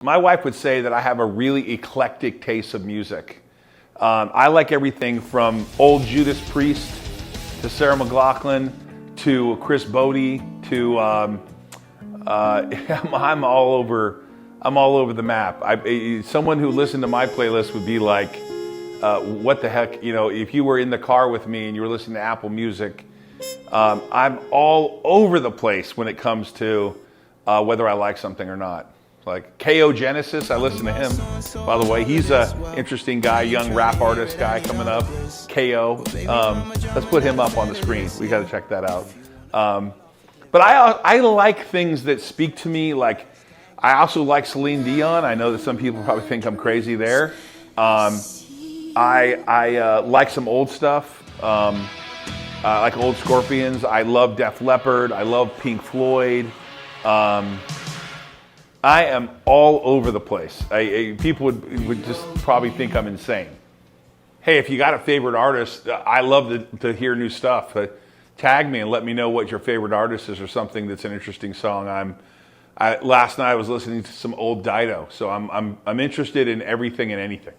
My wife would say that I have a really eclectic taste of music. I like everything from old Judas Priest to Sarah McLachlan to Chris Bodie to I'm all over. I'm all over the map. Someone who listened to my playlist would be like, "What the heck?" You know, if you were in the car with me and you were listening to Apple Music, I'm all over the place when it comes to whether I like something or not. Like K.O. Genesis, I listen to him. By the way, he's a interesting guy, young rap artist guy coming up. K.O. Let's put him up on the screen. We got to check that out. But I like things that speak to me. Like I also like Celine Dion. I know that some people probably think I'm crazy there. I like some old stuff. Like old Scorpions. I love Def Leppard. I love Pink Floyd. I am all over the place. People would just probably think I'm insane. Hey, if you got a favorite artist, I love to hear new stuff. Tag me and let me know what your favorite artist is or something that's an interesting song. Last night I was listening to some old Dido, so I'm interested in everything and anything.